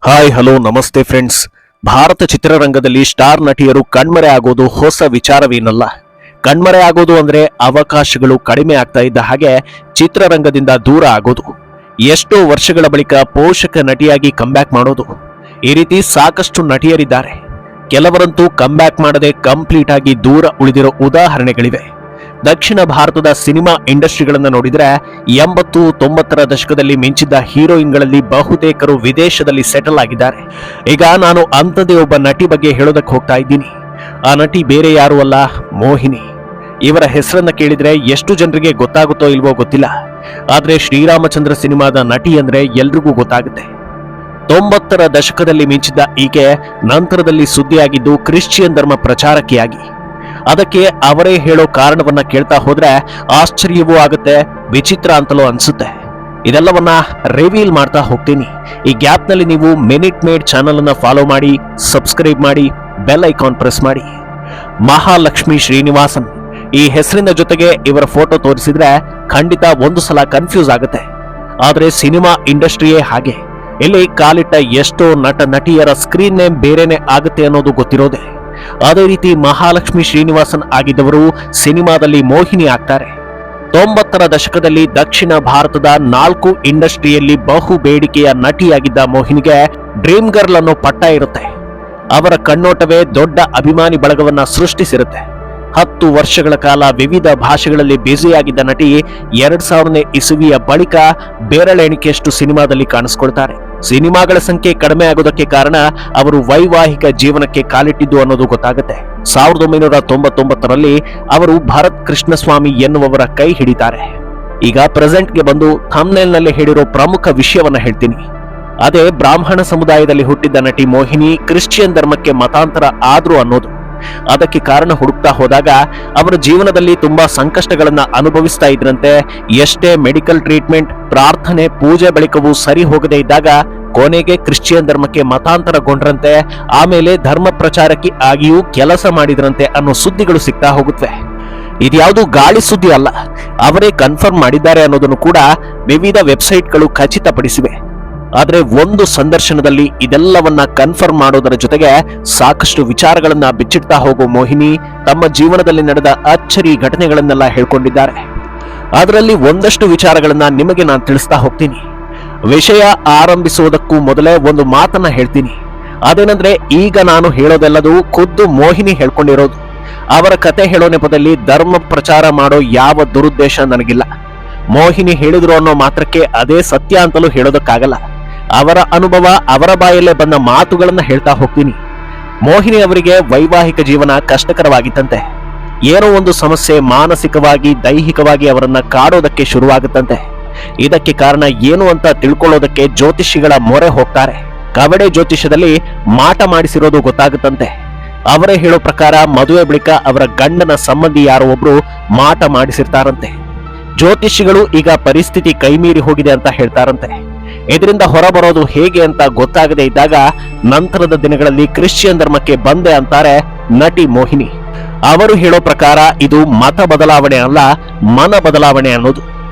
Hi hello ನಮಸ್ತೆ friends. Bharat ಚಿತ್ರರಂಗದಲ್ಲಿ star ನಟಿಯರು ಕಣ್ಮರೆ ಆಗೋದು ಹೊಸ ವಿಚಾರವೇನಲ್ಲ. ಕಣ್ಮರೆ ಆಗೋದು ಅಂದ್ರೆ ಅವಕಾಶಗಳು ಕಡಿಮೆ ಆಗ್ತಾ ಇದ್ದ ಹಾಗೆ ಚಿತ್ರರಂಗದಿಂದ ದೂರ ಆಗೋದು. ಎಷ್ಟೋ ವರ್ಷಗಳ ಬಳಿಕ ಪೋಷಕ ನಟಿಯಾಗಿ ಕಂಬ್ಯಾಕ್ ಮಾಡೋದು. ಈ ರೀತಿ ಸಾಕಷ್ಟು ನಟಿಯರಿದ್ದಾರೆ. ಕೆಲವರಂತೂ ಕಂಬ್ಯಾಕ್ ಮಾಡದೆ ಕಂಪ್ಲೀಟ್ ಆಗಿ ದೂರ ಉಳಿದಿರೋ ಉದಾಹರಣೆಗಳಿವೆ. ದಕ್ಷಿಣ ಭಾರತದ ಸಿನಿಮಾ ಇಂಡಸ್ಟ್ರಿಗಳನ್ನು ನೋಡಿದ್ರೆ 80-90ರ ದಶಕದಲ್ಲಿ ಮಿಂಚಿದ್ದ ಹೀರೋಯಿನ್ಗಳಲ್ಲಿ ಬಹುತೇಕರು ವಿದೇಶದಲ್ಲಿ ಸೆಟಲ್ ಆಗಿದ್ದಾರೆ. ಈಗ ನಾನು ಅಂಥದೇ ಒಬ್ಬ ನಟಿ ಬಗ್ಗೆ ಹೇಳೋದಕ್ಕೆ ಹೋಗ್ತಾ ಇದ್ದೀನಿ. ಆ ನಟಿ ಬೇರೆ ಯಾರು ಅಲ್ಲ, ಮೋಹಿನಿ. ಇವರ ಹೆಸರನ್ನ ಕೇಳಿದ್ರೆ ಎಷ್ಟು ಜನರಿಗೆ ಗೊತ್ತಾಗುತ್ತೋ ಇಲ್ವೋ ಗೊತ್ತಿಲ್ಲ. ಆದ್ರೆ ಶ್ರೀರಾಮಚಂದ್ರ ಸಿನಿಮಾದ ನಟಿ ಅಂದ್ರೆ ಎಲ್ರಿಗೂ ಗೊತ್ತಾಗುತ್ತೆ. 90ರ ದಶಕದಲ್ಲಿ ಮಿಂಚಿದ್ದ ಈಕೆ ನಂತರದಲ್ಲಿ ಸುದ್ದಿಯಾಗಿದ್ದು ಕ್ರಿಶ್ಚಿಯನ್ ಧರ್ಮ ಪ್ರಚಾರಕಿಯಾಗಿ. ಅದಕ್ಕೆ ಅವರೇ ಹೇಳೋ ಕಾರಣವನ್ನ ಕೇಳ್ತಾ ಹೋದ್ರೆ ಆಶ್ಚರ್ಯವೂ ಆಗುತ್ತೆ, ವಿಚಿತ್ರ ಅಂತಲೂ ಅನ್ಸುತ್ತೆ. ಇದೆಲ್ಲವನ್ನ ರಿವೀಲ್ ಮಾಡ್ತಾ ಹೋಗ್ತೀನಿ. ಈ ಗ್ಯಾಪ್ ನಲ್ಲಿ ನೀವು ಮಿನಿಟ್ ಮೇಡ್ ಚಾನಲ್ ಅನ್ನ ಫಾಲೋ ಮಾಡಿ, ಸಬ್ಸ್ಕ್ರೈಬ್ ಮಾಡಿ, ಬೆಲ್ ಐಕಾನ್ ಪ್ರೆಸ್ ಮಾಡಿ. ಮಹಾಲಕ್ಷ್ಮಿ ಶ್ರೀನಿವಾಸನ್ ಈ ಹೆಸರಿನ ಜೊತೆಗೆ ಇವರ ಫೋಟೋ ತೋರಿಸಿದ್ರೆ ಖಂಡಿತ ಒಂದು ಸಲ ಕನ್ಫ್ಯೂಸ್ ಆಗುತ್ತೆ. ಆದ್ರೆ ಸಿನಿಮಾ ಇಂಡಸ್ಟ್ರಿಯೇ ಹಾಗೆ. ಇಲ್ಲಿ ಕಾಲಿಟ್ಟ ಎಷ್ಟೋ ನಟ ನಟಿಯರ ಸ್ಕ್ರೀನ್ ನೇಮ್ ಬೇರೆನೆ ಆಗುತ್ತೆ ಅನ್ನೋದು ಗೊತ್ತಿರೋದೆ. ಅದೇ ರೀತಿ ಮಹಾಲಕ್ಷ್ಮಿ ಶ್ರೀನಿವಾಸನ್ ಆಗಿದ್ದವರು ಸಿನಿಮಾದಲ್ಲಿ ಮೋಹಿನಿ ಆಗ್ತಾರೆ. 90ರ ದಶಕದಲ್ಲಿ ದಕ್ಷಿಣ ಭಾರತದ 4 ಇಂಡಸ್ಟ್ರಿಯಲ್ಲಿ ಬಹು ಬೇಡಿಕೆಯ ನಟಿಯಾಗಿದ್ದ ಮೋಹಿನಿಗೆ ಡ್ರೀಮ್ ಗರ್ಲ್ ಅನ್ನೋ ಪಟ್ಟ ಇರುತ್ತೆ. ಅವರ ಕಣ್ಣೋಟವೇ ದೊಡ್ಡ ಅಭಿಮಾನಿ ಬಳಗವನ್ನ ಸೃಷ್ಟಿಸಿರುತ್ತೆ. 10 ವರ್ಷಗಳ ಕಾಲ ವಿವಿಧ ಭಾಷೆಗಳಲ್ಲಿ ಬ್ಯುಸಿಯಾಗಿದ್ದ ನಟಿ 2000ನೇ ಇಸವಿಯ ಬಳಿಕ ಬೆರಳೆಣಿಕೆಯಷ್ಟು ಸಿನಿಮಾದಲ್ಲಿ ಕಾಣಿಸ್ಕೊಳ್ತಾರೆ. ಸಿನಿಮಾಗಳ ಸಂಖ್ಯೆ ಕಡಿಮೆ ಆಗೋದಕ್ಕೆ ಕಾರಣ ಅವರು ವೈವಾಹಿಕ ಜೀವನಕ್ಕೆ ಕಾಲಿಟ್ಟಿದ್ದು ಅನ್ನೋದು ಗೊತ್ತಾಗುತ್ತೆ. 1999ರಲ್ಲಿ ಅವರು ಭರತ್ ಕೃಷ್ಣಸ್ವಾಮಿ ಎನ್ನುವವರ ಕೈ ಹಿಡಿತಾರೆ. ಈಗ ಪ್ರೆಸೆಂಟ್ಗೆ ಬಂದು ಥಂಬ್ನೇಲ್ ನಲ್ಲಿ ಹೇಳಿರೋ ಪ್ರಮುಖ ವಿಷಯವನ್ನ ಹೇಳ್ತೀನಿ. ಅದೇ ಬ್ರಾಹ್ಮಣ ಸಮುದಾಯದಲ್ಲಿ ಹುಟ್ಟಿದ್ದ ನಟಿ ಮೋಹಿನಿ ಕ್ರಿಶ್ಚಿಯನ್ ಧರ್ಮಕ್ಕೆ ಮತಾಂತರ ಆದ್ರು ಅನ್ನೋದು. ಅದಕ್ಕೆ ಕಾರಣ ಹುಡುಕ್ತಾ ಹೋದಾಗ ಅವರ ಜೀವನದಲ್ಲಿ ತುಂಬಾ ಸಂಕಷ್ಟಗಳನ್ನ ಅನುಭವಿಸ್ತಾ ಇದ್ರಂತೆ. ಎಷ್ಟೇ ಮೆಡಿಕಲ್ ಟ್ರೀಟ್ಮೆಂಟ್, ಪ್ರಾರ್ಥನೆ, ಪೂಜೆ ಬಳಿಕವೂ ಸರಿ ಹೋಗದೇ ಇದ್ದಾಗ ಕೊನೆಗೆ ಕ್ರಿಶ್ಚಿಯನ್ ಧರ್ಮಕ್ಕೆ ಮತಾಂತರಗೊಂಡ್ರಂತೆ. ಆಮೇಲೆ ಧರ್ಮ ಪ್ರಚಾರಕ್ಕೆ ಆಗಿಯೂ ಕೆಲಸ ಮಾಡಿದ್ರಂತೆ ಅನ್ನೋ ಸುದ್ದಿಗಳು ಸಿಗ್ತಾ ಹೋಗುತ್ತವೆ. ಇದ್ಯಾವುದು ಗಾಳಿ ಸುದ್ದಿ ಅಲ್ಲ, ಅವರೇ ಕನ್ಫರ್ಮ್ ಮಾಡಿದ್ದಾರೆ ಅನ್ನೋದನ್ನು ಕೂಡ ವಿವಿಧ ವೆಬ್ಸೈಟ್ಗಳು ಖಚಿತಪಡಿಸಿವೆ. ಆದ್ರೆ ಒಂದು ಸಂದರ್ಶನದಲ್ಲಿ ಇದೆಲ್ಲವನ್ನ ಕನ್ಫರ್ಮ್ ಮಾಡೋದರ ಜೊತೆಗೆ ಸಾಕಷ್ಟು ವಿಚಾರಗಳನ್ನ ಬಿಚ್ಚಿಡ್ತಾ ಹೋಗೋ ಮೋಹಿನಿ ತಮ್ಮ ಜೀವನದಲ್ಲಿ ನಡೆದ ಅಚ್ಚರಿ ಘಟನೆಗಳನ್ನೆಲ್ಲ ಹೇಳ್ಕೊಂಡಿದ್ದಾರೆ. ಅದರಲ್ಲಿ ಒಂದಷ್ಟು ವಿಚಾರಗಳನ್ನ ನಿಮಗೆ ನಾನು ತಿಳಿಸ್ತಾ ಹೋಗ್ತೀನಿ. ವಿಷಯ ಆರಂಭಿಸುವುದಕ್ಕೂ ಮೊದಲೇ ಒಂದು ಮಾತನ್ನ ಹೇಳ್ತೀನಿ. ಅದೇನಂದ್ರೆ, ಈಗ ನಾನು ಹೇಳೋದೆಲ್ಲದು ಖುದ್ದು ಮೋಹಿನಿ ಹೇಳ್ಕೊಂಡಿರೋದು. ಅವರ ಕತೆ ಹೇಳೋ ನೆಪದಲ್ಲಿ ಧರ್ಮ ಪ್ರಚಾರ ಮಾಡೋ ಯಾವ ದುರುದ್ದೇಶ ನನಗಿಲ್ಲ. ಮೋಹಿನಿ ಹೇಳಿದ್ರು ಅನ್ನೋ ಮಾತ್ರಕ್ಕೆ ಅದೇ ಸತ್ಯ ಅಂತಲೂ ಹೇಳೋದಕ್ಕಾಗಲ್ಲ. ಅವರ ಅನುಭವ, ಅವರ ಬಾಯಲ್ಲೇ ಬಂದ ಮಾತುಗಳನ್ನ ಹೇಳ್ತಾ ಹೋಗ್ತೀನಿ. ಮೋಹಿನಿ ಅವರಿಗೆ ವೈವಾಹಿಕ ಜೀವನ ಕಷ್ಟಕರವಾಗಿತ್ತಂತೆ. ಏನೋ ಒಂದು ಸಮಸ್ಯೆ ಮಾನಸಿಕವಾಗಿ, ದೈಹಿಕವಾಗಿ ಅವರನ್ನ ಕಾಡೋದಕ್ಕೆ ಶುರುವಾಗುತ್ತಂತೆ. ಇದಕ್ಕೆ ಕಾರಣ ಏನು ಅಂತ ತಿಳ್ಕೊಳ್ಳೋದಕ್ಕೆ ಜ್ಯೋತಿಷಿಗಳ ಮೊರೆ ಹೋಗ್ತಾರೆ. ಕವಡೆ ಜ್ಯೋತಿಷದಲ್ಲಿ ಮಾಟ ಮಾಡಿಸಿರೋದು ಗೊತ್ತಾಗುತ್ತಂತೆ. ಅವರೇ ಹೇಳೋ ಪ್ರಕಾರ ಮದುವೆ ಬಳಿಕ ಅವರ ಗಂಡನ ಸಂಬಂಧಿ ಯಾರೋ ಒಬ್ರು ಮಾಟ ಮಾಡಿಸಿರ್ತಾರಂತೆ. ಜ್ಯೋತಿಷಿಗಳು ಈಗ ಪರಿಸ್ಥಿತಿ ಕೈಮೀರಿ ಹೋಗಿದೆ ಅಂತ ಹೇಳ್ತಾರಂತೆ. ಇದರಿಂದ ಹೊರಬರೋದು ಹೇಗೆ ಅಂತ ಗೊತ್ತಾಗದೇ ಇದ್ದಾಗ ನಂತರದ ದಿನಗಳಲ್ಲಿ ಕ್ರಿಶ್ಚಿಯನ್ ಧರ್ಮಕ್ಕೆ ಬಂದೆ ಅಂತಾರೆ ನಟಿ ಮೋಹಿನಿ. ಅವರು ಹೇಳೋ ಪ್ರಕಾರ ಇದು ಮತ ಬದಲಾವಣೆ ಅಲ್ಲ, ಮನ ಬದಲಾವಣೆ ಅನ್ನೋದು.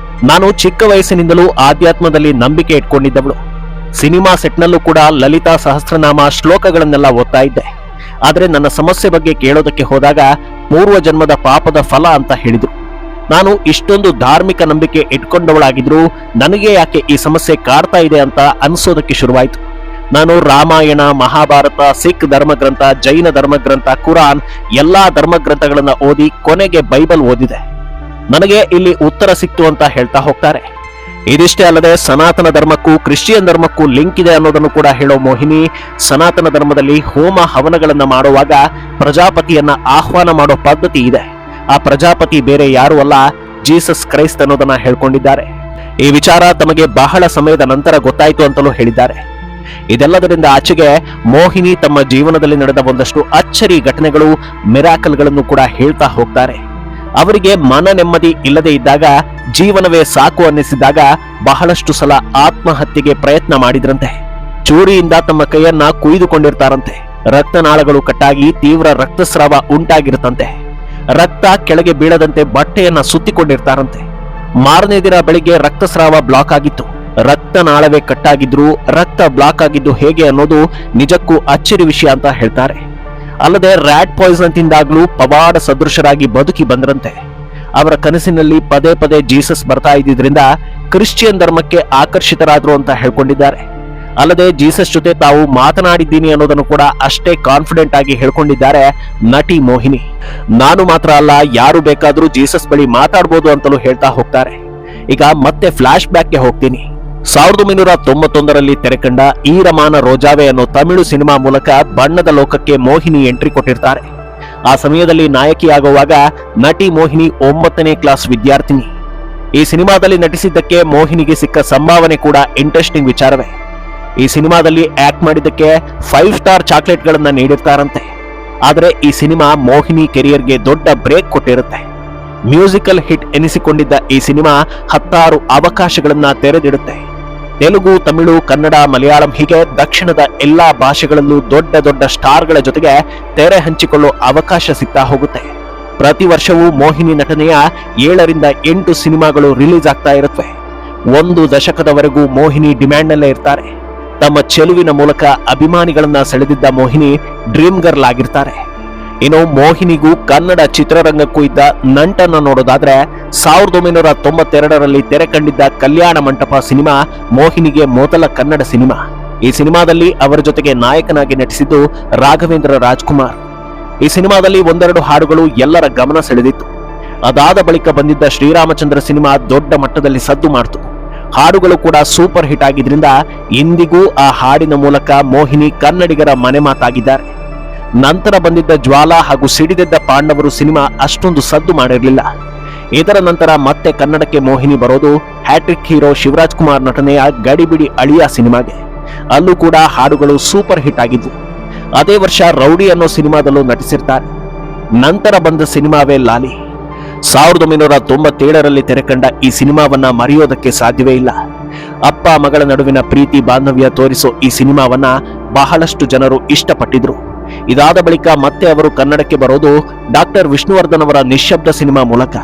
ನಾನು ಚಿಕ್ಕ ವಯಸ್ಸಿನಿಂದಲೂ ಆಧ್ಯಾತ್ಮದಲ್ಲಿ ನಂಬಿಕೆ ಇಟ್ಕೊಂಡಿದ್ದವಳು. ಸಿನಿಮಾ ಸೆಟ್ನಲ್ಲೂ ಕೂಡ ಲಲಿತಾ ಸಹಸ್ರನಾಮ ಶ್ಲೋಕಗಳನ್ನೆಲ್ಲ ಓದ್ತಾ ಇದ್ದೆ. ಆದ್ರೆ ನನ್ನ ಸಮಸ್ಯೆ ಬಗ್ಗೆ ಕೇಳೋದಕ್ಕೆ ಹೋದಾಗ ಪೂರ್ವ ಜನ್ಮದ ಪಾಪದ ಫಲ ಅಂತ ಹೇಳಿದ್ರು. ನಾನು ಇಷ್ಟೊಂದು ಧಾರ್ಮಿಕ ನಂಬಿಕೆ ಇಟ್ಕೊಂಡವಳಾಗಿದ್ರು ನನಗೆ ಯಾಕೆ ಈ ಸಮಸ್ಯೆ ಕಾಡ್ತಾ ಇದೆ ಅಂತ ಅನ್ಸೋದಕ್ಕೆ ಶುರುವಾಯಿತು. ನಾನು ರಾಮಾಯಣ, ಮಹಾಭಾರತ, ಸಿಖ್ ಧರ್ಮಗ್ರಂಥ, ಜೈನ ಧರ್ಮಗ್ರಂಥ, ಕುರಾನ್ ಎಲ್ಲಾ ಧರ್ಮಗ್ರಂಥಗಳನ್ನ ಓದಿ ಕೊನೆಗೆ ಬೈಬಲ್ ಓದಿದೆ. ನನಗೆ ಇಲ್ಲಿ ಉತ್ತರ ಸಿಕ್ತು ಅಂತ ಹೇಳ್ತಾ ಹೋಗ್ತಾರೆ. ಇದಿಷ್ಟೇ ಅಲ್ಲದೆ ಸನಾತನ ಧರ್ಮಕ್ಕೂ ಕ್ರಿಶ್ಚಿಯನ್ ಧರ್ಮಕ್ಕೂ ಲಿಂಕ್ ಇದೆ ಅನ್ನೋದನ್ನು ಕೂಡ ಹೇಳೋ ಮೋಹಿನಿ, ಸನಾತನ ಧರ್ಮದಲ್ಲಿ ಹೋಮ ಹವನಗಳನ್ನ ಮಾಡುವಾಗ ಪ್ರಜಾಪತಿಯನ್ನ ಆಹ್ವಾನ ಮಾಡೋ ಪದ್ಧತಿ ಇದೆ. ಆ ಪ್ರಜಾಪತಿ ಬೇರೆ ಯಾರು ಅಲ್ಲ, ಜೀಸಸ್ ಕ್ರೈಸ್ಟ್ ಅನ್ನೋದನ್ನ ಹೇಳ್ಕೊಂಡಿದ್ದಾರೆ. ಈ ವಿಚಾರ ತಮಗೆ ಬಹಳ ಸಮಯದ ನಂತರ ಗೊತ್ತಾಯ್ತು ಅಂತಲೂ ಹೇಳಿದ್ದಾರೆ. ಇದೆಲ್ಲದರಿಂದ ಆಚೆಗೆ ಮೋಹಿನಿ ತಮ್ಮ ಜೀವನದಲ್ಲಿ ನಡೆದ ಒಂದಷ್ಟು ಅಚ್ಚರಿ ಘಟನೆಗಳು, ಮಿರಾಕಲ್ಗಳನ್ನು ಕೂಡ ಹೇಳ್ತಾ ಹೋಗ್ತಾರೆ. ಅವರಿಗೆ ಮನ ನೆಮ್ಮದಿ ಇಲ್ಲದೆ ಇದ್ದಾಗ, ಜೀವನವೇ ಸಾಕು ಅನ್ನಿಸಿದಾಗ ಬಹಳಷ್ಟು ಸಲ ಆತ್ಮಹತ್ಯೆಗೆ ಪ್ರಯತ್ನ ಮಾಡಿದ್ರಂತೆ. ಚೂರಿಯಿಂದ ತಮ್ಮ ಕೈಯನ್ನ ಕುಯ್ದುಕೊಂಡಿರ್ತಾರಂತೆ. ರಕ್ತನಾಳಗಳು ಕಟ್ಟಾಗಿ ತೀವ್ರ ರಕ್ತಸ್ರಾವ ಉಂಟಾಗಿರುತ್ತಂತೆ. ರಕ್ತ ಕೆಳಗೆ ಬೀಳದಂತೆ ಬಟ್ಟೆಯನ್ನ ಸುತ್ತಿಕೊಂಡಿರ್ತಾರಂತೆ. ಮಾರನೇ ದಿನ ಬೆಳಿಗ್ಗೆ ರಕ್ತಸ್ರಾವ ಬ್ಲಾಕ್ ಆಗಿತ್ತು. ರಕ್ತನಾಳವೇ ಕಟ್ಟಾಗಿದ್ರು ರಕ್ತ ಬ್ಲಾಕ್ ಆಗಿದ್ದು ಹೇಗೆ ಅನ್ನೋದು ನಿಜಕ್ಕೂ ಅಚ್ಚರಿ ವಿಷಯ ಅಂತ ಹೇಳ್ತಾರೆ. ಅಲ್ಲದೆ ರ್ಯಾಟ್ ಪಾಯ್ಸನ್ ತಿಂದಾಗ್ಲೂ ಪವಾಡ ಸದೃಶರಾಗಿ ಬದುಕಿ ಬಂದ್ರಂತೆ. ಅವರ ಕನಸಿನಲ್ಲಿ ಪದೇ ಪದೇ ಜೀಸಸ್ ಬರ್ತಾ ಇದ್ದಿದ್ರಿಂದ ಕ್ರಿಶ್ಚಿಯನ್ ಧರ್ಮಕ್ಕೆ ಆಕರ್ಷಿತರಾದ್ರು ಅಂತ ಹೇಳ್ಕೊಂಡಿದ್ದಾರೆ. ಅಲ್ಲದೆ ಜೀಸಸ್ ಜೊತೆ ತಾವು ಮಾತನಾಡಿದ್ದೀನಿ ಅನ್ನೋದನ್ನು ಕೂಡ ಅಷ್ಟೇ ಕಾನ್ಫಿಡೆಂಟ್ ಆಗಿ ಹೇಳ್ಕೊಂಡಿದ್ದಾರೆ ನಟಿ ಮೋಹಿನಿ. ನಾನು ಮಾತ್ರ ಅಲ್ಲ, ಯಾರು ಬೇಕಾದ್ರೂ ಜೀಸಸ್ ಬಳಿ ಮಾತಾಡ್ಬೋದು ಅಂತಲೂ ಹೇಳ್ತಾ ಹೋಗ್ತಾರೆ. ಈಗ ಮತ್ತೆ ಫ್ಲಾಶ್ ಬ್ಯಾಕ್ಗೆ ಹೋಗ್ತೀನಿ. 1991ರಲ್ಲಿ ತೆರೆಕಂಡ ಈರಮಾನ ರೋಜಾವೆ ಅನ್ನೋ ತಮಿಳು ಸಿನಿಮಾ ಮೂಲಕ ಬಣ್ಣದ ಲೋಕಕ್ಕೆ ಮೋಹಿನಿ ಎಂಟ್ರಿ ಕೊಟ್ಟಿರ್ತಾರೆ. ಆ ಸಮಯದಲ್ಲಿ ನಾಯಕಿಯಾಗುವಾಗ ನಟಿ ಮೋಹಿನಿ 9ನೇ ಕ್ಲಾಸ್ ವಿದ್ಯಾರ್ಥಿನಿ. ಈ ಸಿನಿಮಾದಲ್ಲಿ ನಟಿಸಿದ್ದಕ್ಕೆ ಮೋಹಿನಿಗೆ ಸಿಕ್ಕ ಸಂಭಾವನೆ ಕೂಡ ಇಂಟ್ರೆಸ್ಟಿಂಗ್ ವಿಚಾರವೇ. ಈ ಸಿನಿಮಾದಲ್ಲಿ ಆಕ್ಟ್ ಮಾಡಿದ್ದಕ್ಕೆ 5 ಸ್ಟಾರ್ ಚಾಕ್ಲೇಟ್ಗಳನ್ನ ನೀಡಿರ್ತಾರಂತೆ. ಆದರೆ ಈ ಸಿನಿಮಾ ಮೋಹಿನಿ ಕೆರಿಯರ್ಗೆ ದೊಡ್ಡ ಬ್ರೇಕ್ ಕೊಟ್ಟಿರುತ್ತೆ. ಮ್ಯೂಸಿಕಲ್ ಹಿಟ್ ಎನಿಸಿಕೊಂಡಿದ್ದ ಈ ಸಿನಿಮಾ 10 ಅವಕಾಶಗಳನ್ನ ತೆರೆದಿಡುತ್ತೆ. ತೆಲುಗು, ತಮಿಳು, ಕನ್ನಡ, ಮಲಯಾಳಂ ಹೀಗೆ ದಕ್ಷಿಣದ ಎಲ್ಲಾ ಭಾಷೆಗಳಲ್ಲೂ ದೊಡ್ಡ ದೊಡ್ಡ ಸ್ಟಾರ್ಗಳ ಜೊತೆಗೆ ತೆರೆ ಹಂಚಿಕೊಳ್ಳೋ ಅವಕಾಶ ಸಿಗ್ತಾ ಹೋಗುತ್ತೆ. ಪ್ರತಿ ವರ್ಷವೂ ಮೋಹಿನಿ ನಟನೆಯ 7ರಿಂದ 8 ಸಿನಿಮಾಗಳು ರಿಲೀಸ್ ಆಗ್ತಾ ಇರುತ್ತವೆ. 1 ದಶಕದವರೆಗೂ ಮೋಹಿನಿ ಡಿಮ್ಯಾಂಡ್ನಲ್ಲೇ ಇರ್ತಾರೆ. ತಮ್ಮ ಚೆಲುವಿನ ಮೂಲಕ ಅಭಿಮಾನಿಗಳನ್ನ ಸೆಳೆದಿದ್ದ ಮೋಹಿನಿ ಡ್ರೀಮ್ ಗರ್ಲ್ ಆಗಿರ್ತಾರೆ. ಇನ್ನು ಮೋಹಿನಿಗೂ ಕನ್ನಡ ಚಿತ್ರರಂಗಕ್ಕೂ ಇದ್ದ ನಂಟನ್ನ ನೋಡೋದಾದ್ರೆ 1992ರಲ್ಲಿ ತೆರೆ ಕಂಡಿದ್ದ ಕಲ್ಯಾಣ ಮಂಟಪ ಸಿನಿಮಾ ಮೋಹಿನಿಗೆ ಮೊದಲ ಕನ್ನಡ ಸಿನಿಮಾ. ಈ ಸಿನಿಮಾದಲ್ಲಿ ಅವರ ಜೊತೆಗೆ ನಾಯಕನಾಗಿ ನಟಿಸಿದ್ದು ರಾಘವೇಂದ್ರ ರಾಜ್ಕುಮಾರ್. ಈ ಸಿನಿಮಾದಲ್ಲಿ 1-2 ಹಾಡುಗಳು ಎಲ್ಲರ ಗಮನ ಸೆಳೆದಿತ್ತು. ಅದಾದ ಬಳಿಕ ಬಂದಿದ್ದ ಶ್ರೀರಾಮಚಂದ್ರ ಸಿನಿಮಾ ದೊಡ್ಡ ಮಟ್ಟದಲ್ಲಿ ಸದ್ದು ಮಾಡಿತು. ಹಾಡುಗಳು ಕೂಡ ಸೂಪರ್ ಹಿಟ್ ಆಗಿದ್ರಿಂದ ಇಂದಿಗೂ ಆ ಹಾಡಿನ ಮೂಲಕ ಮೋಹಿನಿ ಕನ್ನಡಿಗರ ಮನೆ ಮಾತಾಗಿದ್ದಾರೆ. ನಂತರ ಬಂದಿದ್ದ ಜ್ವಾಲಾ ಹಾಗೂ ಸಿಡಿದೆದ್ದ ಪಾಂಡವರು ಸಿನಿಮಾ ಅಷ್ಟೊಂದು ಸದ್ದು ಮಾಡಿರಲಿಲ್ಲ. ಇದರ ನಂತರ ಮತ್ತೆ ಕನ್ನಡಕ್ಕೆ ಮೋಹಿನಿ ಬರೋದು ಹ್ಯಾಟ್ರಿಕ್ ಹೀರೋ ಶಿವರಾಜ್ ಕುಮಾರ್ ನಟನೆಯ ಗಡಿಬಿಡಿ ಅಳಿಯ ಸಿನಿಮಾಗೆ. ಅಲ್ಲೂ ಕೂಡ ಹಾಡುಗಳು ಸೂಪರ್ ಹಿಟ್ ಆಗಿದ್ವು. ಅದೇ ವರ್ಷ ರೌಡಿ ಅನ್ನೋ ಸಿನಿಮಾದಲ್ಲೂ ನಟಿಸಿರ್ತಾರೆ. ನಂತರ ಬಂದ ಸಿನಿಮಾವೇ ಲಾಲಿ. 1997ರಲ್ಲಿ ತೆರೆಕಂಡ ಈ ಸಿನಿಮಾವನ್ನ ಮರೆಯೋದಕ್ಕೆ ಸಾಧ್ಯವೇ ಇಲ್ಲ. ಅಪ್ಪ ಮಗಳ ನಡುವಿನ ಪ್ರೀತಿ ಬಾಂಧವ್ಯ ತೋರಿಸೋ ಈ ಸಿನಿಮಾವನ್ನ ಬಹಳಷ್ಟು ಜನರು ಇಷ್ಟಪಟ್ಟಿದ್ರು. ಇದಾದ ಬಳಿಕ ಮತ್ತೆ ಅವರು ಕನ್ನಡಕ್ಕೆ ಬರೋದು ಡಾಕ್ಟರ್ ವಿಷ್ಣುವರ್ಧನ್ ಅವರ ನಿಶ್ಶಬ್ದ ಸಿನಿಮಾ ಮೂಲಕ.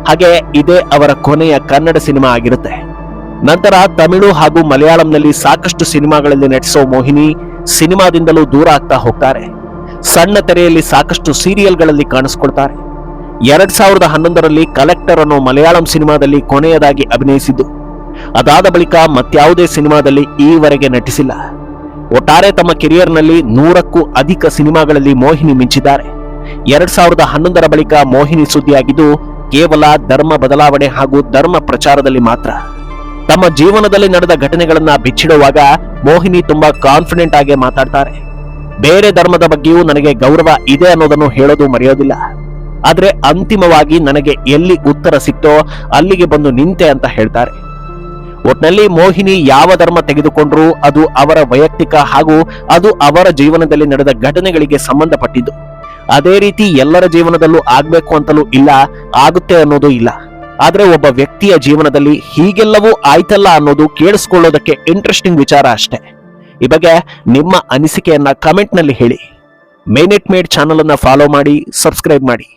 ಹಾಗೆ ಇದೇ ಅವರ ಕೊನೆಯ ಕನ್ನಡ ಸಿನಿಮಾ ಆಗಿರುತ್ತೆ. ನಂತರ ತಮಿಳು ಹಾಗೂ ಮಲಯಾಳಂನಲ್ಲಿ ಸಾಕಷ್ಟು ಸಿನಿಮಾಗಳಲ್ಲಿ ನಟಿಸೋ ಮೋಹಿನಿ ಸಿನಿಮಾದಿಂದಲೂ ದೂರ ಆಗ್ತಾ ಹೋಗ್ತಾರೆ. ಸಣ್ಣ ತೆರೆಯಲ್ಲಿ ಸಾಕಷ್ಟು ಸೀರಿಯಲ್ಗಳಲ್ಲಿ ಕಾಣಿಸ್ಕೊಳ್ತಾರೆ. 2011ರಲ್ಲಿ ಕಲೆಕ್ಟರ್ ಅನ್ನೋ ಮಲಯಾಳಂ ಸಿನಿಮಾದಲ್ಲಿ ಕೊನೆಯದಾಗಿ ಅಭಿನಯಿಸಿದ್ದು. ಅದಾದ ಬಳಿಕ ಮತ್ಯಾವುದೇ ಸಿನಿಮಾದಲ್ಲಿ ಈವರೆಗೆ ನಟಿಸಿಲ್ಲ. ಒಟ್ಟಾರೆ ತಮ್ಮ ಕೆರಿಯರ್ನಲ್ಲಿ 100ಕ್ಕೂ ಅಧಿಕ ಸಿನಿಮಾಗಳಲ್ಲಿ ಮೋಹಿನಿ ಮಿಂಚಿದ್ದಾರೆ. 2011ರ ಬಳಿಕ ಮೋಹಿನಿ ಸುದ್ದಿಯಾಗಿದ್ದು ಕೇವಲ ಧರ್ಮ ಬದಲಾವಣೆ ಹಾಗೂ ಧರ್ಮ ಪ್ರಚಾರದಲ್ಲಿ ಮಾತ್ರ. ತಮ್ಮ ಜೀವನದಲ್ಲಿ ನಡೆದ ಘಟನೆಗಳನ್ನ ಬಿಚ್ಚಿಡುವಾಗ ಮೋಹಿನಿ ತುಂಬಾ ಕಾನ್ಫಿಡೆಂಟ್ ಆಗಿ ಮಾತಾಡ್ತಾರೆ. ಬೇರೆ ಧರ್ಮದ ಬಗ್ಗೆಯೂ ನನಗೆ ಗೌರವ ಇದೆ ಅನ್ನೋದನ್ನು ಹೇಳೋದು ಮರೆಯೋದಿಲ್ಲ. ಆದ್ರೆ ಅಂತಿಮವಾಗಿ ನನಗೆ ಎಲ್ಲಿ ಉತ್ತರ ಸಿಕ್ತೋ ಅಲ್ಲಿಗೆ ಬಂದು ನಿಂತೆ ಅಂತ ಹೇಳ್ತಾರೆ. ಒಟ್ನಲ್ಲಿ ಮೋಹಿನಿ ಯಾವ ಧರ್ಮ ತೆಗೆದುಕೊಂಡ್ರೂ ಅದು ಅವರ ವೈಯಕ್ತಿಕ ಹಾಗೂ ಅದು ಅವರ ಜೀವನದಲ್ಲಿ ನಡೆದ ಘಟನೆಗಳಿಗೆ ಸಂಬಂಧಪಟ್ಟಿದ್ದು. ಅದೇ ರೀತಿ ಎಲ್ಲರ ಜೀವನದಲ್ಲೂ ಆಗ್ಬೇಕು ಅಂತಲೂ ಇಲ್ಲ, ಆಗುತ್ತೆ ಅನ್ನೋದು ಇಲ್ಲ. ಆದ್ರೆ ಒಬ್ಬ ವ್ಯಕ್ತಿಯ ಜೀವನದಲ್ಲಿ ಹೀಗೆಲ್ಲವೂ ಆಯ್ತಲ್ಲ ಅನ್ನೋದು ಕೇಳಿಸ್ಕೊಳ್ಳೋದಕ್ಕೆ ಇಂಟ್ರೆಸ್ಟಿಂಗ್ ವಿಚಾರ ಅಷ್ಟೇ. ಈ ಬಗ್ಗೆ ನಿಮ್ಮ ಅನಿಸಿಕೆಯನ್ನ ಕಮೆಂಟ್ ನಲ್ಲಿ ಹೇಳಿ. ಮೇನೆಟ್ ಮೇಡ್ ಚಾನಲ್ ಅನ್ನ ಫಾಲೋ ಮಾಡಿ, ಸಬ್ಸ್ಕ್ರೈಬ್ ಮಾಡಿ.